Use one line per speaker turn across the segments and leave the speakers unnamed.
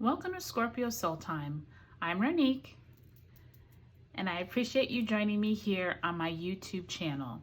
Welcome to Scorpio Soul Time. I'm Ronique, and I appreciate you joining me here on my YouTube channel.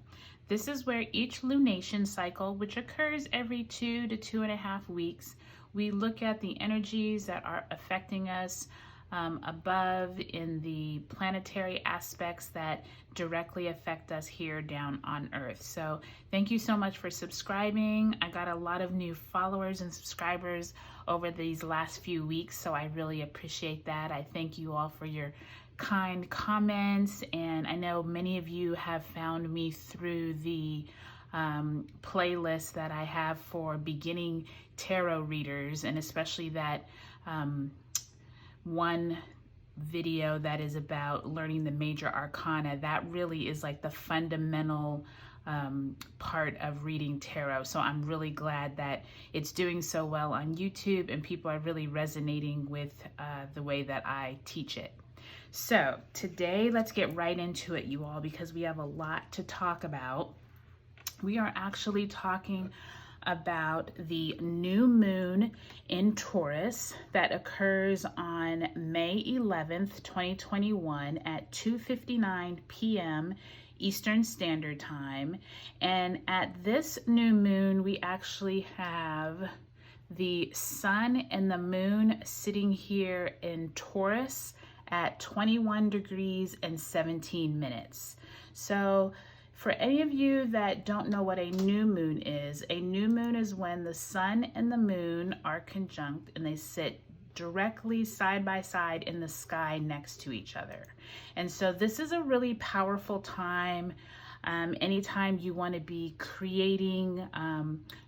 This is where each lunation cycle, which occurs every 2 to 2.5 weeks, we look at the energies that are affecting us above in the planetary aspects that directly affect us here down on Earth. So thank you so much for subscribing. I got a lot of new followers and subscribers over these last few weeks, so I really appreciate that. I thank you all for your kind comments, and I know many of you have found me through the playlist that I have for beginning tarot readers, and especially that one video that is about learning the major arcana. That really is like the fundamental part of reading tarot. So I'm really glad that it's doing so well on YouTube and people are really resonating with the way that I teach it. So today, let's get right into it, you all, because we have a lot to talk about. We are actually talking about the new moon in Taurus that occurs on May 11th, 2021 at 2:59 p.m. Eastern Standard Time. And at this new moon, we actually have the sun and the moon sitting here in Taurus at 21 degrees and 17 minutes. So for any of you that don't know what a new moon is when the sun and the moon are conjunct and they sit directly side by side in the sky next to each other. And so this is a really powerful time. Anytime you want to be creating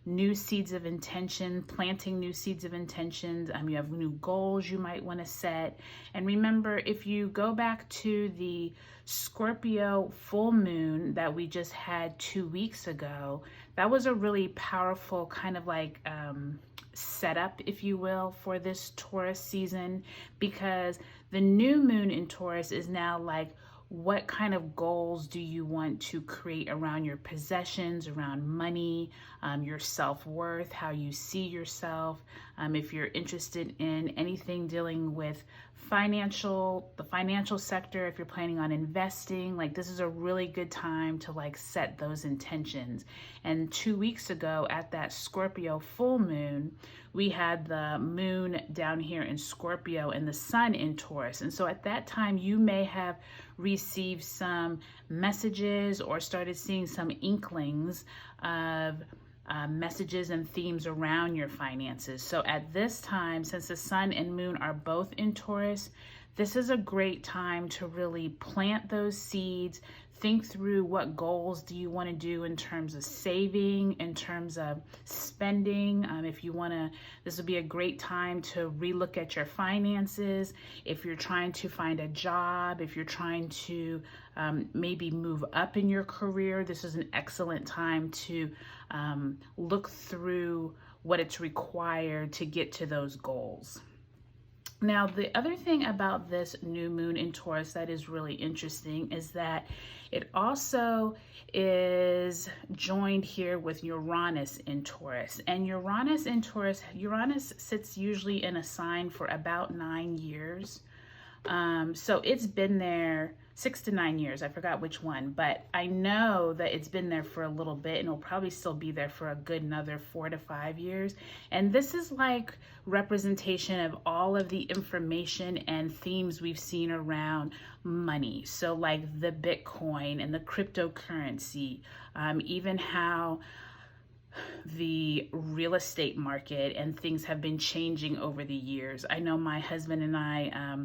new seeds of intention, planting new seeds of intentions, you have new goals you might want to set. And remember, if you go back to the Scorpio full moon that we just had 2 weeks ago, that was a really powerful kind of like setup, if you will, for this Taurus season, because the new moon in Taurus is now like, what kind of goals do you want to create around your possessions, around money, your self-worth, how you see yourself? If you're interested in anything dealing with the financial sector, if you're planning on investing, like this is a really good time to like set those intentions. And 2 weeks ago at that Scorpio full moon, we had the moon down here in Scorpio and the sun in Taurus. And so at that time, you may have received some messages or started seeing some inklings of messages and themes around your finances. So at this time, since the sun and moon are both in Taurus, this is a great time to really plant those seeds. Think through what goals do you want to do in terms of saving, in terms of spending. If you want to, this would be a great time to relook at your finances. If you're trying to find a job, if you're trying to maybe move up in your career, this is an excellent time to look through what it's required to get to those goals. Now, the other thing about this new moon in Taurus that is really interesting is that it also is joined here with Uranus in Taurus. And Uranus in Taurus, Uranus sits usually in a sign for about 9 years. So it's been there 6 to 9 years. I forgot which one, but I know that it's been there for a little bit and it'll probably still be there for a good another 4 to 5 years. And this is like representation of all of the information and themes we've seen around money. So like the Bitcoin and the cryptocurrency, even how the real estate market and things have been changing over the years. I know my husband and I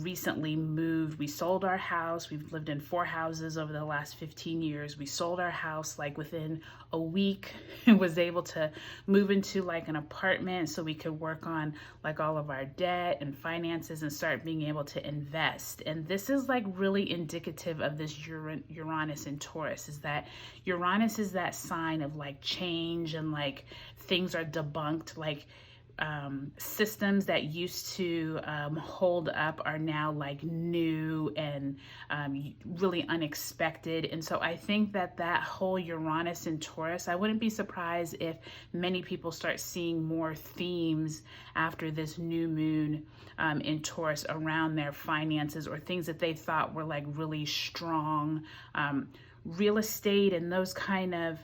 recently moved. We sold our house. We've lived in 4 houses over the last 15 years. We sold our house like within a week and was able to move into like an apartment so we could work on like all of our debt and finances and start being able to invest. And this is like really indicative of this Uranus in Taurus, is that Uranus is that sign of like change and like things are debunked, like systems that used to hold up are now like new and really unexpected. And so I think that that whole Uranus and Taurus, I wouldn't be surprised if many people start seeing more themes after this new moon in Taurus around their finances or things that they thought were like really strong. Real estate and those kind of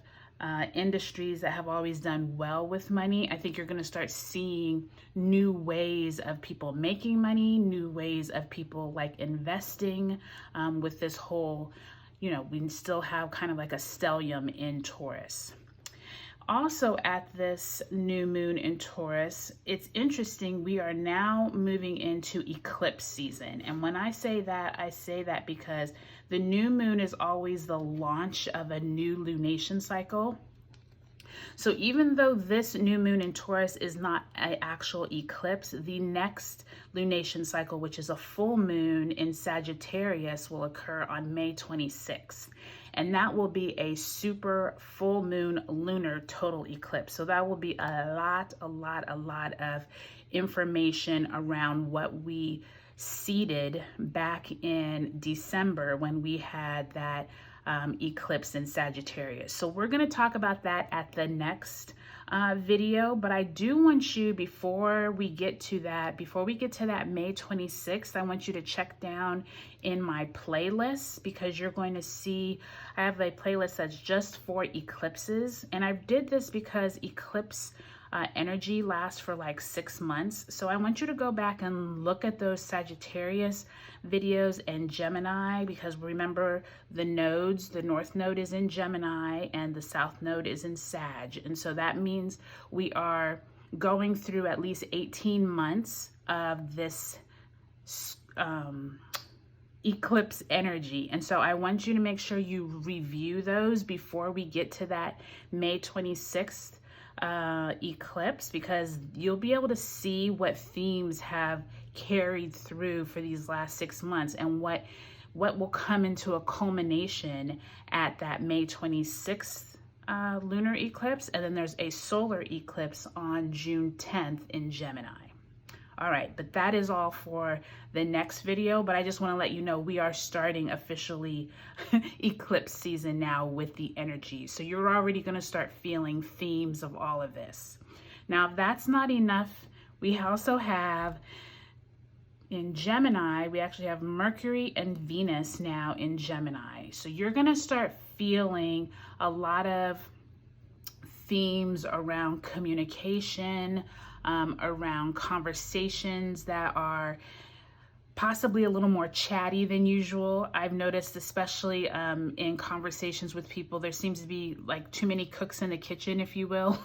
industries that have always done well with money. I think you're going to start seeing new ways of people making money, new ways of people like investing with this whole, you know, we still have kind of like a stellium in Taurus. Also at this new moon in Taurus, it's interesting, we are now moving into eclipse season. And when I say that because the new moon is always the launch of a new lunation cycle. So even though this new moon in Taurus is not an actual eclipse, the next lunation cycle, which is a full moon in Sagittarius, will occur on May 26th. And that will be a super full moon lunar total eclipse. So that will be a lot of information around what we seeded back in December when we had that eclipse in Sagittarius. So we're going to talk about that at the next video, but I do want you, before we get to that May 26th, I want you to check down in my playlist, because you're going to see I have a playlist that's just for eclipses. And I did this because eclipse energy lasts for like 6 months. So I want you to go back and look at those Sagittarius videos and Gemini, because remember the nodes, the north node is in Gemini and the south node is in Sag. And so that means we are going through at least 18 months of this eclipse energy. And so I want you to make sure you review those before we get to that May 26th eclipse, because you'll be able to see what themes have carried through for these last 6 months and what will come into a culmination at that May 26th lunar eclipse. And then there's a solar eclipse on June 10th in Gemini. All right, but that is all for the next video. But I just want to let you know we are starting officially eclipse season now with the energy. So you're already going to start feeling themes of all of this. Now, if that's not enough, we also have in Gemini, we actually have Mercury and Venus now in Gemini. So you're going to start feeling a lot of themes around communication, around conversations that are possibly a little more chatty than usual. I've noticed, especially in conversations with people, there seems to be like too many cooks in the kitchen, if you will,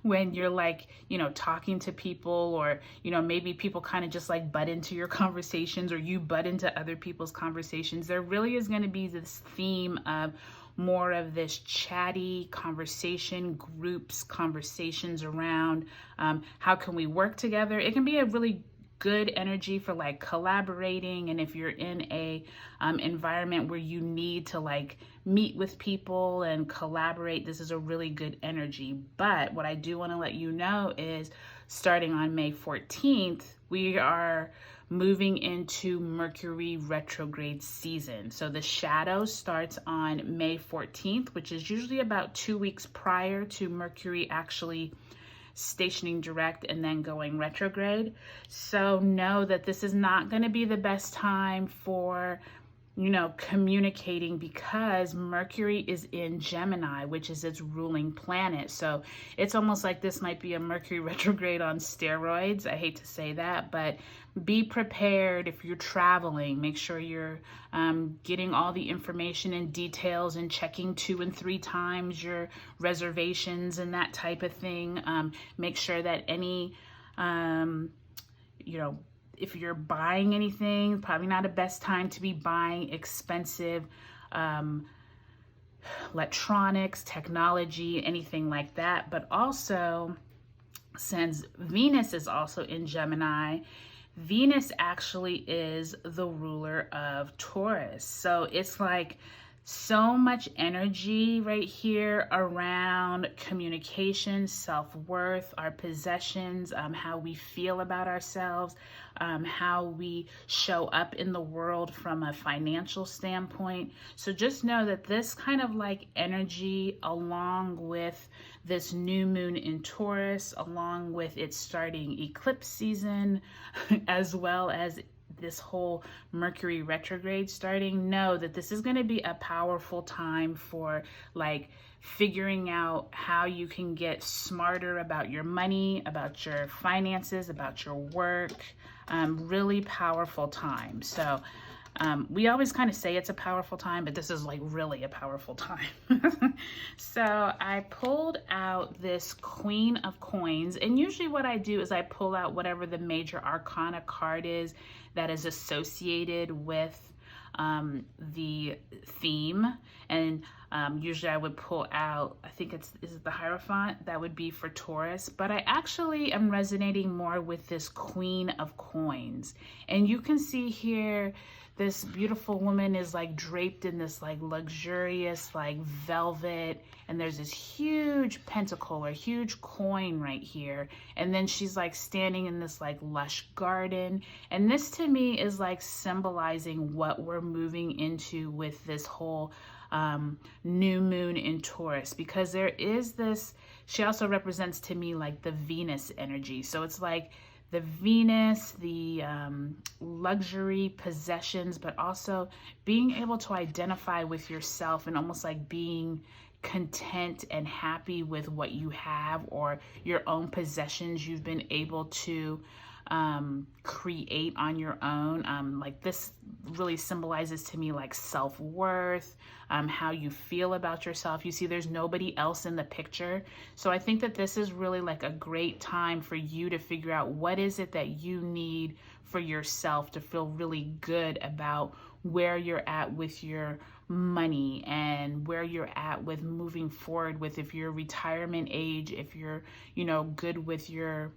when you're like, you know, talking to people, or, you know, maybe people kind of just like butt into your conversations, or you butt into other people's conversations. There really is going to be this theme of more of this chatty conversation, groups, conversations around how can we work together. It can be a really good energy for like collaborating, and if you're in a environment where you need to like meet with people and collaborate, this is a really good energy. But what I do want to let you know is starting on May 14th, we are moving into Mercury retrograde season. So the shadow starts on May 14th, which is usually about 2 weeks prior to Mercury actually stationing direct and then going retrograde. So know that this is not going to be the best time for, you know, communicating, because Mercury is in Gemini, which is its ruling planet. So it's almost like this might be a Mercury retrograde on steroids. I hate to say that, but be prepared if you're traveling. Make sure you're getting all the information and details and checking 2 and 3 times your reservations and that type of thing. Make sure that any, you know, if you're buying anything, probably not the best time to be buying expensive electronics, technology, anything like that. But also, since Venus is also in Gemini, Venus actually is the ruler of Taurus. So it's like So much energy right here around communication, self-worth, our possessions, how we feel about ourselves, how we show up in the world from a financial standpoint. So just know that this kind of like energy, along with this new moon in Taurus, along with it starting eclipse season, as well as this whole Mercury retrograde starting, know that this is going to be a powerful time for like figuring out how you can get smarter about your money, about your finances, about your work. Really powerful time. So we always kind of say it's a powerful time, but this is like really a powerful time. So I pulled out this Queen of Coins, and usually what I do is I pull out whatever the major arcana card is that is associated with the theme. And usually I would pull out, I think is it the Hierophant? That would be for Taurus, but I actually am resonating more with this Queen of Coins. And you can see here, this beautiful woman is like draped in this like luxurious like velvet, and there's this huge pentacle or huge coin right here, and then she's like standing in this like lush garden. And this to me is like symbolizing what we're moving into with this whole new moon in Taurus, because there is this, she also represents to me like the Venus energy. So it's like the Venus, the luxury possessions, but also being able to identify with yourself and almost like being content and happy with what you have or your own possessions you've been able to create on your own. Like this really symbolizes to me like self-worth, how you feel about yourself. You see, there's nobody else in the picture. So I think that this is really like a great time for you to figure out what is it that you need for yourself to feel really good about where you're at with your money and where you're at with moving forward with, if you're retirement age, if you're, you know, good with your,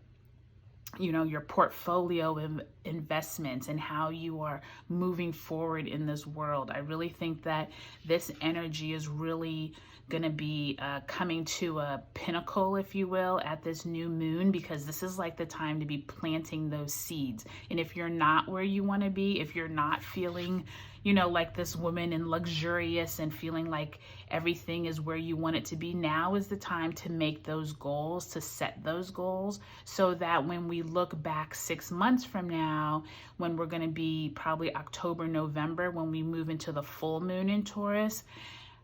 you know, your portfolio of investments and how you are moving forward in this world. I really think that this energy is really going to be coming to a pinnacle, if you will, at this new moon, because this is like the time to be planting those seeds. And if you're not where you want to be, if you're not feeling, you know, like this woman and luxurious and feeling like everything is where you want it to be, now is the time to make those goals, to set those goals, so that when we look back 6 months from now, when we're going to be probably October, November, when we move into the full moon in Taurus,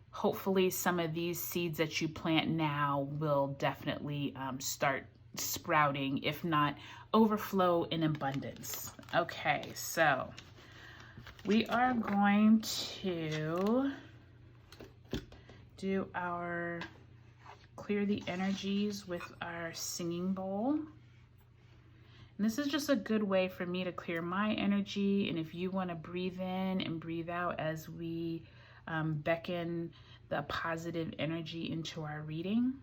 hopefully some of these seeds that you plant now will definitely start sprouting, if not overflow in abundance. Okay, so we are going to do our clear the energies with our singing bowl. And this is just a good way for me to clear my energy. And if you want to breathe in and breathe out as we beckon the positive energy into our reading.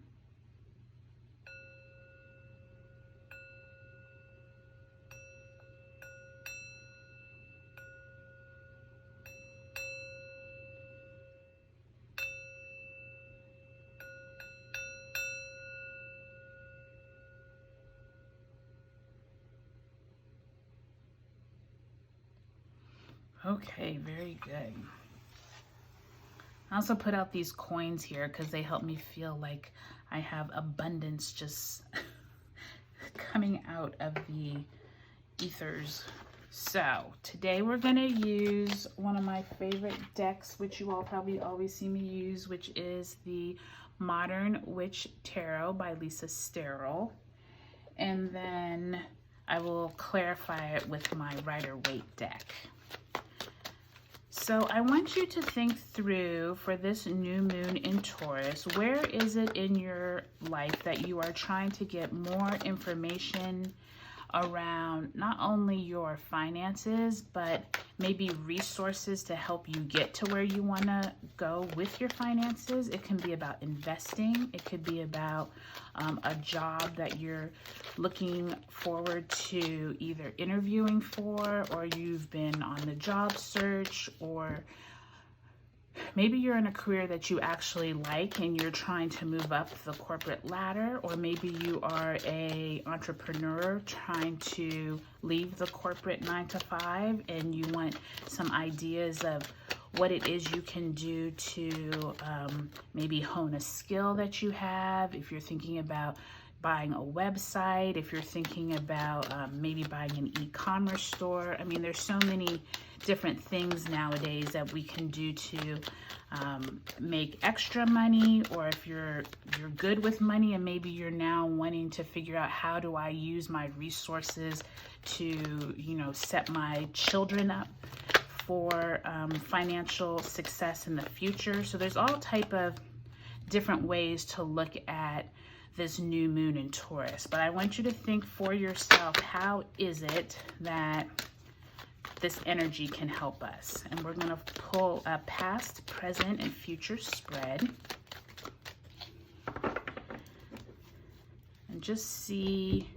Okay, very good. I also put out these coins here because they help me feel like I have abundance just coming out of the ethers. So today we're going to use one of my favorite decks, which you all probably always see me use, which is the Modern Witch Tarot by Lisa Sterrell. And then I will clarify it with my Rider-Waite deck. So I want you to think through, for this new moon in Taurus, where is it in your life that you are trying to get more information around not only your finances, but maybe resources to help you get to where you want to go with your finances. It can be about investing. It could be about a job that you're looking forward to either interviewing for, or you've been on the job search, or Maybe you're in a career that you actually like and you're trying to move up the corporate ladder, or maybe you are an entrepreneur trying to leave the corporate 9 to 5 and you want some ideas of what it is you can do to maybe hone a skill that you have. If you're thinking about buying a website, if you're thinking about maybe buying an e-commerce store. I mean, there's so many different things nowadays that we can do to make extra money, or if you're good with money and maybe you're now wanting to figure out how do I use my resources to, you know, set my children up for financial success in the future. So there's all type of different ways to look at this new moon in Taurus. But I want you to think for yourself, how is it that this energy can help us? And we're going to pull a past, present, and future spread. And just see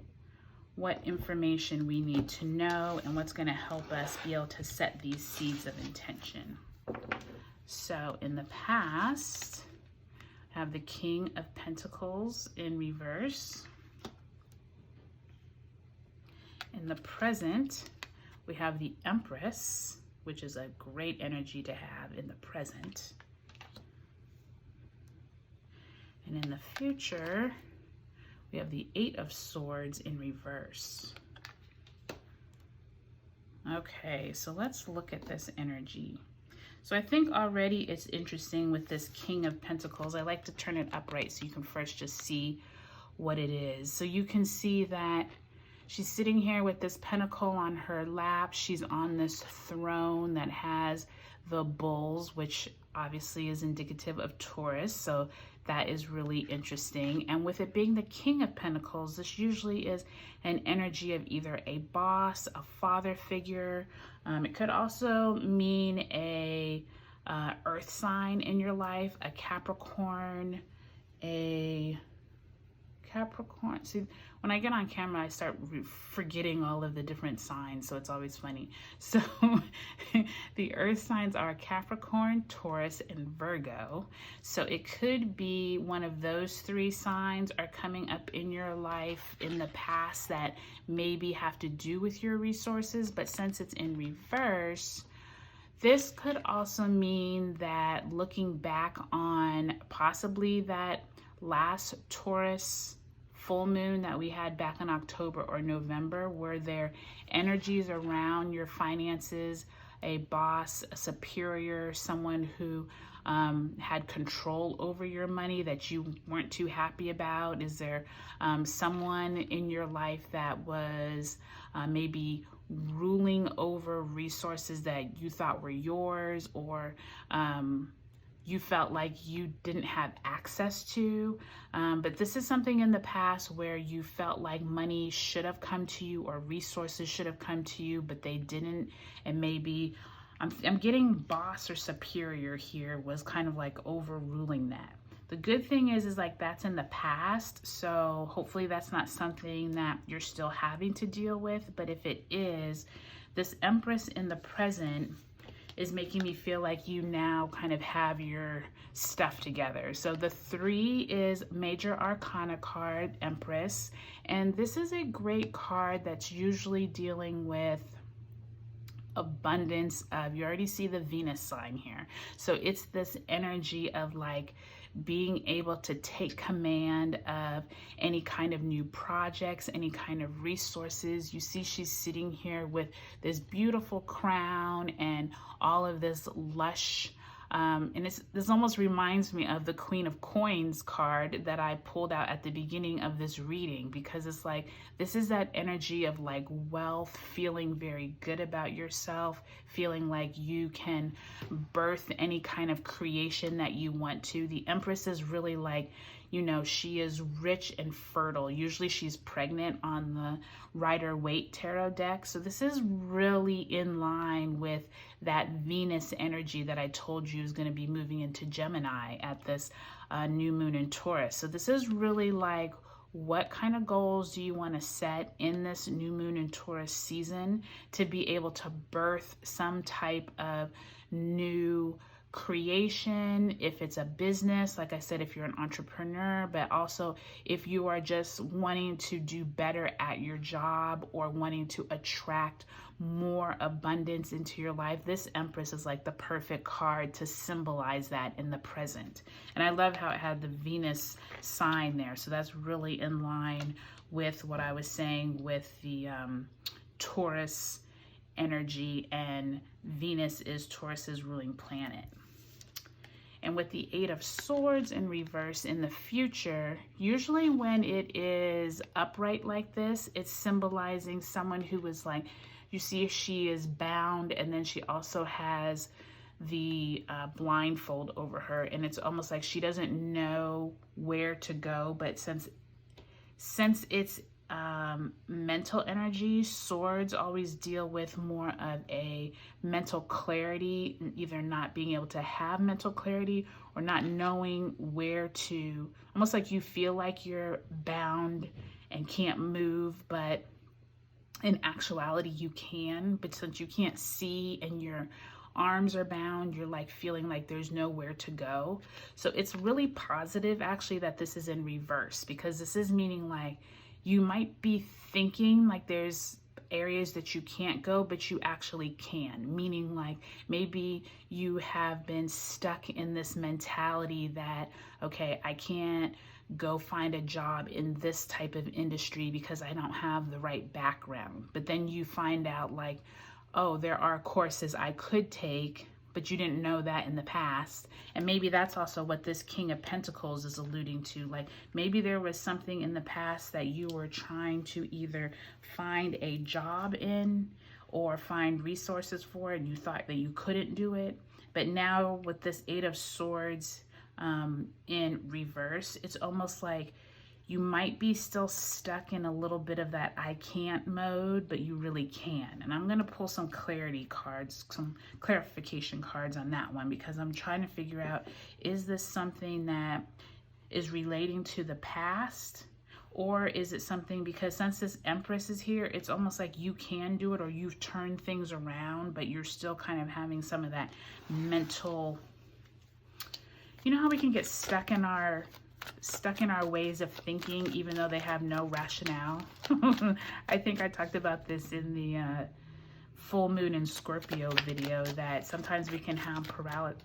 what information we need to know and what's going to help us be able to set these seeds of intention. So in the past, I have the King of Pentacles in reverse. In the present, we have the Empress, which is a great energy to have in the present. And in the future, we have the Eight of Swords in reverse. Okay, so let's look at this energy. So I think already it's interesting with this King of Pentacles. I like to turn it upright so you can first just see what it is. So you can see that she's sitting here with this pentacle on her lap. She's on this throne that has the bulls, which obviously is indicative of Taurus. So that is really interesting. And with it being the King of Pentacles, this usually is an energy of either a boss, a father figure. It could also mean a earth sign in your life, a Capricorn, See, when I get on camera, I start forgetting all of the different signs, so it's always funny. So the earth signs are Capricorn, Taurus, and Virgo. So it could be one of those 3 signs are coming up in your life in the past that maybe have to do with your resources, but since it's in reverse, this could also mean that looking back on possibly that last Taurus full moon that we had back in October or November, were there energies around your finances, a boss, a superior, someone who had control over your money that you weren't too happy about? Is there someone in your life that was maybe ruling over resources that you thought were yours, or you felt like you didn't have access to? But this is something in the past where you felt like money should have come to you or resources should have come to you, but they didn't. And maybe I'm getting boss or superior here was kind of like overruling that. The good thing is like that's in the past, so hopefully that's not something that you're still having to deal with. But if it is, this Empress in the present is making me feel like you now kind of have your stuff together. So the 3 is Major Arcana card, Empress. And this is a great card that's usually dealing with abundance of, you already see the Venus sign here. So it's this energy of like being able to take command of any kind of new projects, any kind of resources. You see she's sitting here with this beautiful crown and all of this lush, and this almost reminds me of the Queen of Coins card that I pulled out at the beginning of this reading, because it's like, this is that energy of like wealth, feeling very good about yourself, feeling like you can birth any kind of creation that you want to. The Empress is really like, you know, she is rich and fertile. Usually she's pregnant on the Rider-Waite tarot deck. So this is really in line with that Venus energy that I told you is going to be moving into Gemini at this new moon in Taurus. So this is really like, what kind of goals do you want to set in this new moon in Taurus season to be able to birth some type of new creation, if it's a business, like I said, if you're an entrepreneur, but also if you are just wanting to do better at your job or wanting to attract more abundance into your life. This Empress is like the perfect card to symbolize that in the present. And I love how it had the Venus sign there. So that's really in line with what I was saying with the Taurus energy, and Venus is Taurus's ruling planet. And with the Eight of Swords in reverse in the future, usually when it is upright like this, it's symbolizing someone who is like, you see she is bound, and then she also has the blindfold over her, and it's almost like she doesn't know where to go. But since it's mental energy, swords always deal with more of a mental clarity, either not being able to have mental clarity or not knowing where to, almost like you feel like you're bound and can't move, but in actuality you can. But since you can't see and your arms are bound, you're like feeling like there's nowhere to go. So it's really positive actually that this is in reverse, because this is meaning like you might be thinking like there's areas that you can't go, but you actually can. Meaning like maybe you have been stuck in this mentality that, okay, I can't go find a job in this type of industry because I don't have the right background. But then you find out like, oh, there are courses I could take, but you didn't know that in the past. And maybe that's also what this King of Pentacles is alluding to. Like maybe there was something in the past that you were trying to either find a job in or find resources for, and you thought that you couldn't do it. But now with this Eight of Swords in reverse, it's almost like you might be still stuck in a little bit of that I can't mode, but you really can. And I'm going to pull some clarity cards, some clarification cards on that one, because I'm trying to figure out, is this something that is relating to the past? Or is it something, because since this Empress is here, it's almost like you can do it, or you've turned things around, but you're still kind of having some of that mental, you know how we can get stuck in our ways of thinking, even though they have no rationale. I think I talked about this in the full moon in Scorpio video, that sometimes we can have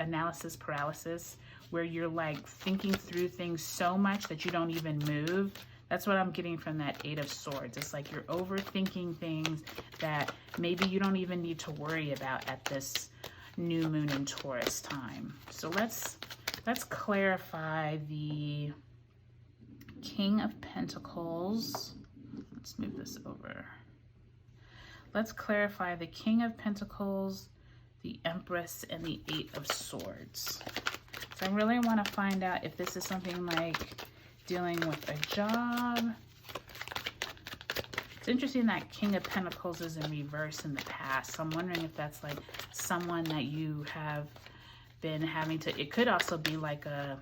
analysis paralysis, where you're like thinking through things so much that you don't even move. That's what I'm getting from that Eight of Swords. It's like you're overthinking things that maybe you don't even need to worry about at this new moon in Taurus time. So let's clarify the King of Pentacles. Let's move this over. Let's clarify the King of Pentacles, the Empress, and the Eight of Swords. So I really want to find out if this is something like dealing with a job. It's interesting that King of Pentacles is in reverse in the past. So I'm wondering if that's like someone that you have been having to, it could also be like a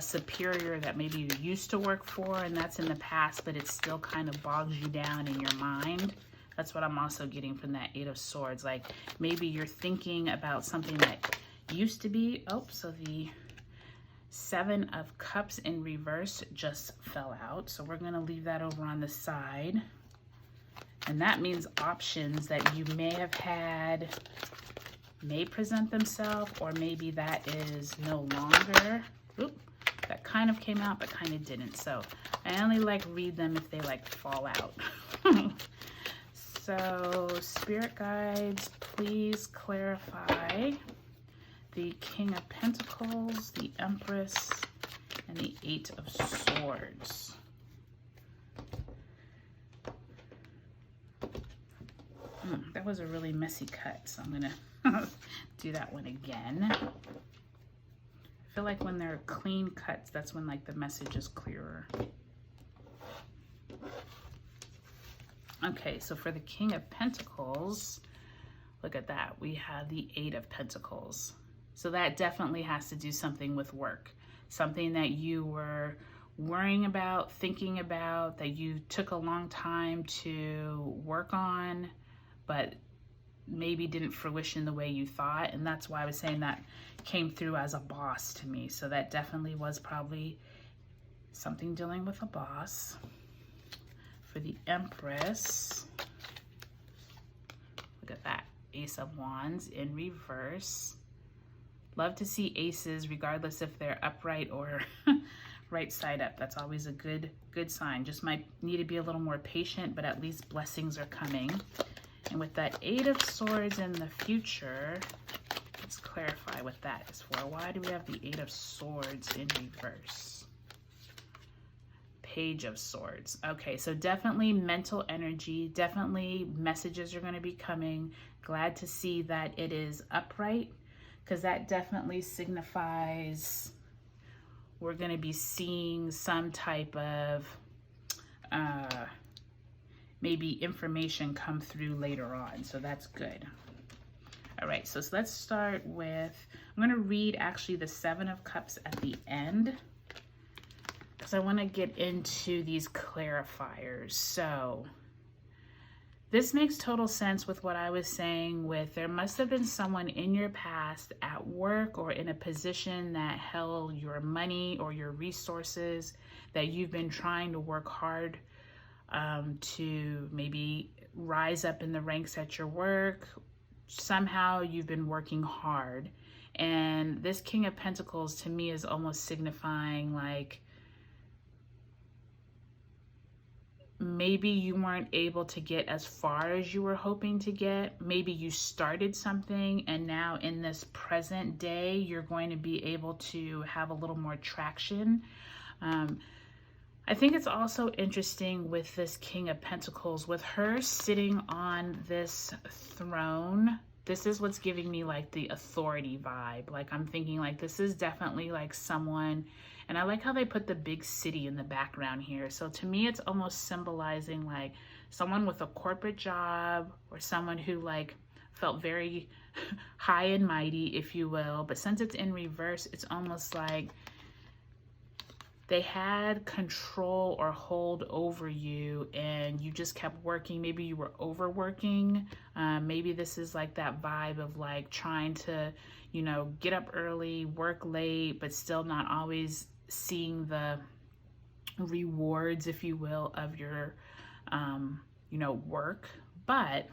superior that maybe you used to work for, and that's in the past, but it still kind of bogs you down in your mind. That's what I'm also getting from that Eight of Swords. Like maybe you're thinking about something that used to be, oh, so the Seven of Cups in reverse just fell out. So we're gonna leave that over on the side. And that means options that you may have had may present themselves, or maybe that is no longer. Oop, that kind of came out but kind of didn't. So I only like read them if they like fall out. So Spirit guides, please clarify the King of Pentacles, the Empress, and the Eight of Swords. That was a really messy cut, so I'm gonna do that one again. I feel like when they're clean cuts, that's when like the message is clearer. Okay, so for the King of Pentacles, look at that. We have the Eight of Pentacles. So that definitely has to do something with work. Something that you were worrying about, thinking about, that you took a long time to work on, but maybe didn't fruition the way you thought. And that's why I was saying that came through as a boss to me. So that definitely was probably something dealing with a boss. For the Empress, look at that, Ace of Wands in reverse. Love to see aces regardless if they're upright or right side up. That's always a good sign. Just might need to be a little more patient, but at least blessings are coming. And with that Eight of Swords in the future, let's clarify what that is for. Why do we have the Eight of Swords in reverse? Page of Swords. Okay, so definitely mental energy, definitely messages are going to be coming. Glad to see that it is upright, because that definitely signifies we're going to be seeing some type of maybe information come through later on. So that's good. All right, so let's start with, I'm going to read actually the Seven of Cups at the end, because I want to get into these clarifiers. So this makes total sense with what I was saying with there must have been someone in your past at work or in a position that held your money or your resources that you've been trying to work hard to maybe rise up in the ranks at your work. Somehow you've been working hard. And this King of Pentacles to me is almost signifying like maybe you weren't able to get as far as you were hoping to get. Maybe you started something and now in this present day, you're going to be able to have a little more traction. I think it's also interesting with this King of Pentacles, with her sitting on this throne. This is what's giving me like the authority vibe. Like I'm thinking like this is definitely like someone, and I like how they put the big city in the background here. So to me, it's almost symbolizing like someone with a corporate job or someone who like felt very high and mighty, if you will. But since it's in reverse, it's almost like they had control or hold over you and you just kept working. Maybe you were overworking. Maybe this is like that vibe of like trying to, you know, get up early, work late, but still not always seeing the rewards, if you will, of your, you know, work. But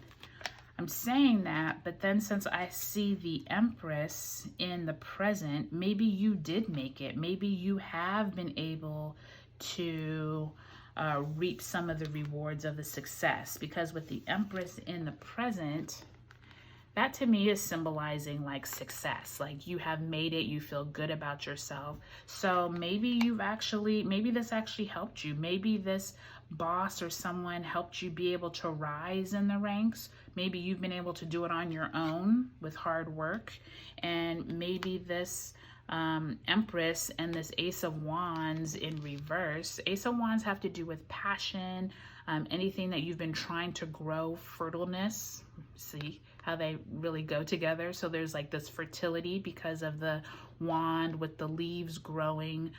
I'm saying that, but then since I see the Empress in the present, maybe you did make it. Maybe you have been able to reap some of the rewards of the success, because with the Empress in the present, that to me is symbolizing like success. Like you have made it, you feel good about yourself. So maybe maybe this actually helped you. Maybe this boss or someone helped you be able to rise in the ranks. Maybe you've been able to do it on your own with hard work. And maybe this Empress and this Ace of Wands in reverse. Ace of Wands have to do with passion, anything that you've been trying to grow, fertileness. See how they really go together. So there's like this fertility because of the wand with the leaves growing.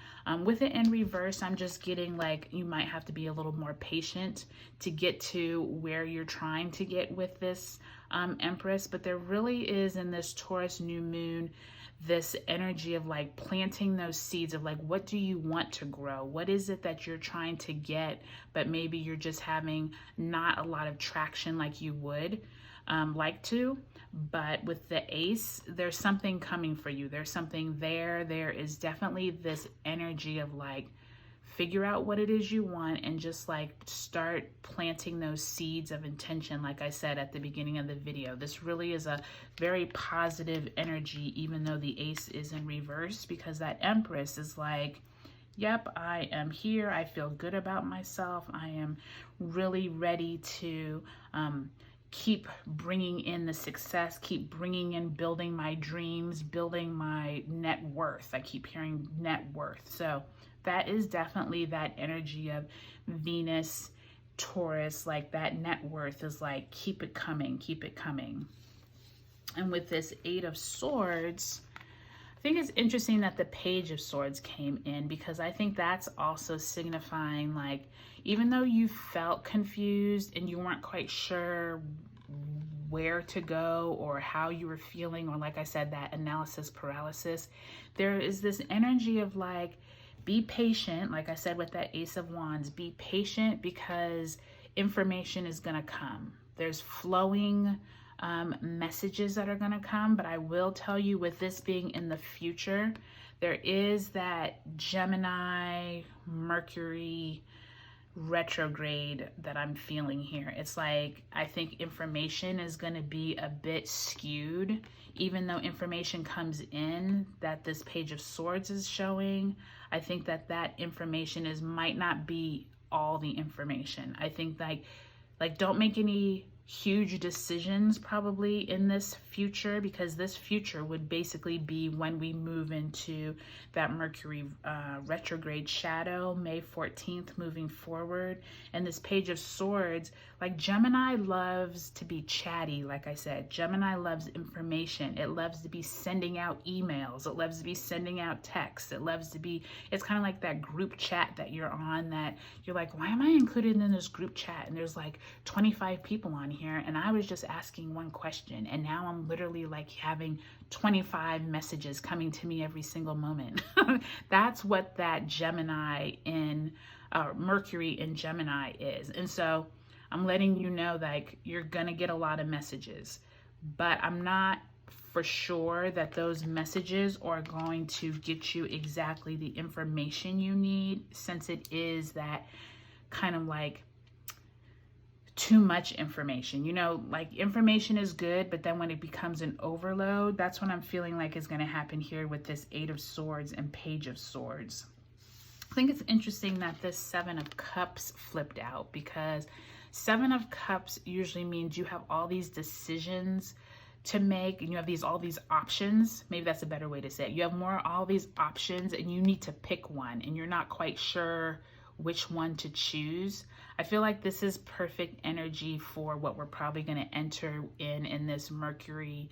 With it in reverse, I'm just getting like you might have to be a little more patient to get to where you're trying to get with this Empress. But there really is in this Taurus new moon this energy of like planting those seeds of like, what do you want to grow? What is it that you're trying to get, but maybe you're just having not a lot of traction like you would like to. But with the Ace, there's something coming for you. There's something there. There is definitely this energy of like, figure out what it is you want and just like start planting those seeds of intention. Like I said at the beginning of the video, this really is a very positive energy, even though the Ace is in reverse, because that Empress is like, yep, I am here. I feel good about myself. I am really ready to keep bringing in the success, keep bringing in building my dreams, building my net worth. I keep hearing net worth. So that is definitely that energy of Venus, Taurus, like that net worth is like, keep it coming, keep it coming. And with this Eight of Swords, I think it's interesting that the Page of Swords came in, because I think that's also signifying like, even though you felt confused and you weren't quite sure where to go or how you were feeling, or like I said, that analysis paralysis, there is this energy of like, be patient. Like I said with that Ace of Wands, be patient because information is going to come. There's flowing messages that are going to come. But I will tell you, with this being in the future, there is that Gemini, Mercury retrograde that I'm feeling here. It's like, I think information is going to be a bit skewed, even though information comes in that this Page of Swords is showing. I think that that information might not be all the information. I think like don't make any huge decisions probably in this future, because this future would basically be when we move into that Mercury retrograde shadow, May 14th, moving forward. And this Page of Swords, like Gemini loves to be chatty. Like I said, Gemini loves information. It loves to be sending out emails. It loves to be sending out texts. It loves to be, it's kind of like that group chat that you're on that you're like, why am I included in this group chat? And there's like 25 people on here, and I was just asking one question, and now I'm literally like having 25 messages coming to me every single moment. That's what that Gemini in Mercury in Gemini is. And so I'm letting you know, like, you're gonna get a lot of messages, but I'm not for sure that those messages are going to get you exactly the information you need, since it is that kind of like too much information. You know, like information is good, but then when it becomes an overload, that's when I'm feeling like is going to happen here with this Eight of Swords and Page of Swords. I think it's interesting that this Seven of Cups flipped out, because Seven of Cups usually means you have all these decisions to make, and you have all these options. Maybe that's a better way to say it. You have all these options, and you need to pick one, and you're not quite sure which one to choose. I feel like this is perfect energy for what we're probably going to enter in this Mercury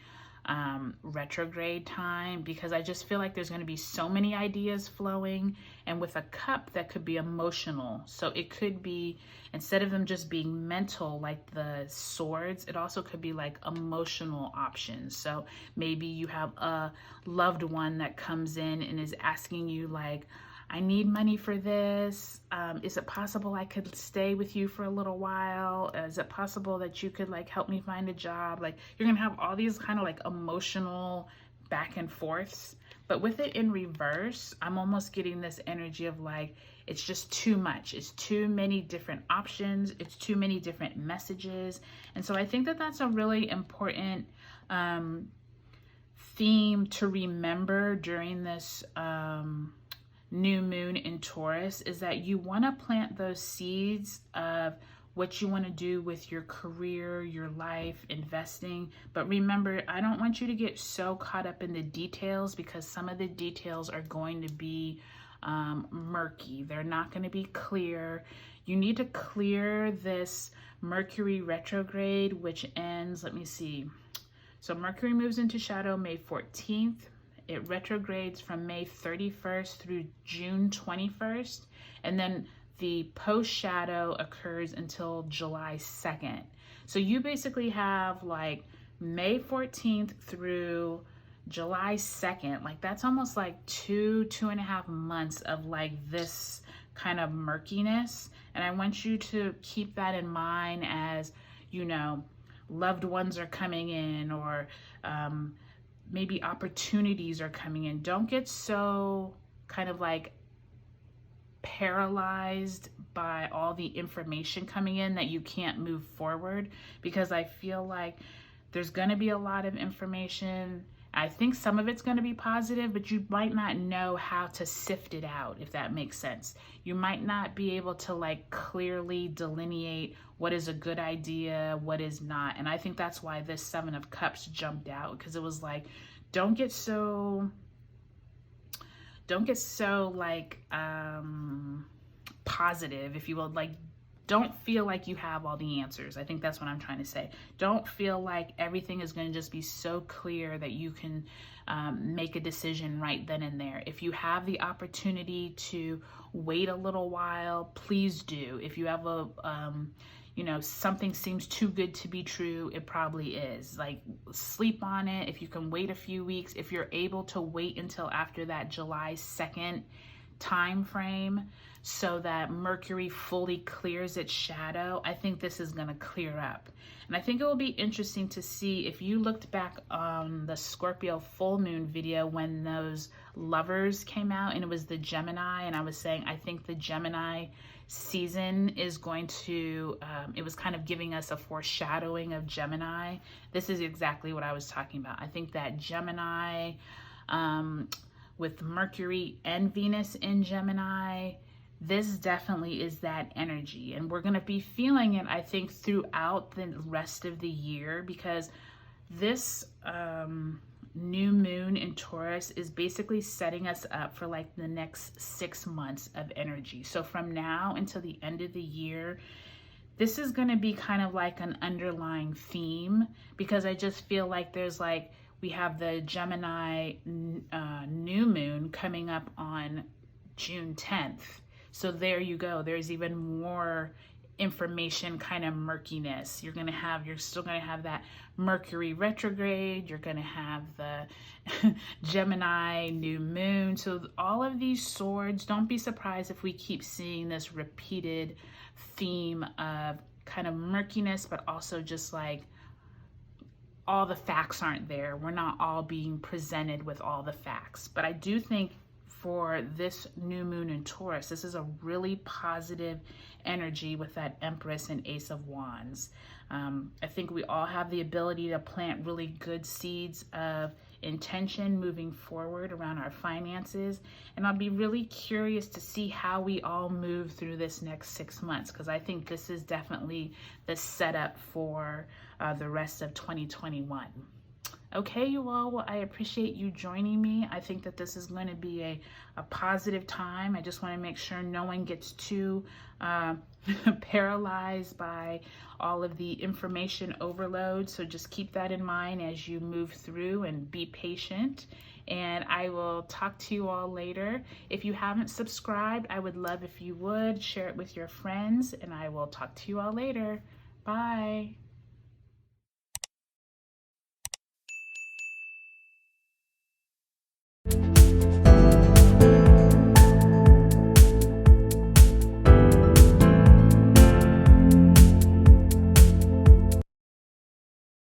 retrograde time, because I just feel like there's going to be so many ideas flowing, and with a cup that could be emotional. So it could be, instead of them just being mental like the swords, it also could be like emotional options. So maybe you have a loved one that comes in and is asking you like, I need money for this. Is it possible I could stay with you for a little while? Is it possible that you could like help me find a job? Like, you're gonna have all these kind of like emotional back and forths. But with it in reverse, I'm almost getting this energy of like, it's just too much. It's too many different options. It's too many different messages. And so I think that that's a really important theme to remember during this new moon in Taurus, is that you want to plant those seeds of what you want to do with your career, your life, investing. But remember, I don't want you to get so caught up in the details, because some of the details are going to be murky. They're not going to be clear. You need to clear this Mercury retrograde, which ends, let me see. So Mercury moves into shadow May 14th. It retrogrades from May 31st through June 21st. And then the post shadow occurs until July 2nd. So you basically have like May 14th through July 2nd. Like, that's almost like 2.5 months of like this kind of murkiness. And I want you to keep that in mind as, you know, loved ones are coming in, or maybe opportunities are coming in. Don't get so kind of like paralyzed by all the information coming in that you can't move forward, because I feel like there's going to be a lot of information. I think some of it's going to be positive, but you might not know how to sift it out, if that makes sense. You might not be able to like clearly delineate what is a good idea, what is not. And I think that's why this Seven of Cups jumped out, because it was like, don't get so like positive, if you will. Like, don't feel like you have all the answers. I think that's what I'm trying to say. Don't feel like everything is going to just be so clear that you can make a decision right then and there. If you have the opportunity to wait a little while, please do. If you have you know, something seems too good to be true, it probably is. Like, sleep on it. If you can wait a few weeks, if you're able to wait until after that July 2nd time frame so that Mercury fully clears its shadow, I think this is going to clear up. And I think it will be interesting to see if you looked back on the Scorpio full moon video when those lovers came out and it was the Gemini, and I was saying I think the Gemini season is going to, it was kind of giving us a foreshadowing of Gemini. This is exactly what I was talking about. I think that Gemini, with Mercury and Venus in Gemini, this definitely is that energy. And we're going to be feeling it, I think, throughout the rest of the year, because this new moon in Taurus is basically setting us up for like the next 6 months of energy. So from now until the end of the year, this is going to be kind of like an underlying theme, because I just feel like there's like, we have the Gemini new moon coming up on June 10th. So there you go. There's even more information, kind of murkiness. You're still going to have that Mercury retrograde. You're going to have the Gemini new moon. So all of these swords, don't be surprised if we keep seeing this repeated theme of kind of murkiness, but also just like all the facts aren't there. We're not all being presented with all the facts. But I do think for this new moon in Taurus, this is a really positive energy with that Empress and Ace of Wands. I think we all have the ability to plant really good seeds of intention moving forward around our finances. And I'll be really curious to see how we all move through this next 6 months, because I think this is definitely the setup for the rest of 2021. Okay, you all, well, I appreciate you joining me. I think that this is going to be a positive time. I just want to make sure no one gets too paralyzed by all of the information overload. So just keep that in mind as you move through, and be patient. And I will talk to you all later. If you haven't subscribed, I would love if you would share it with your friends, and I will talk to you all later. Bye.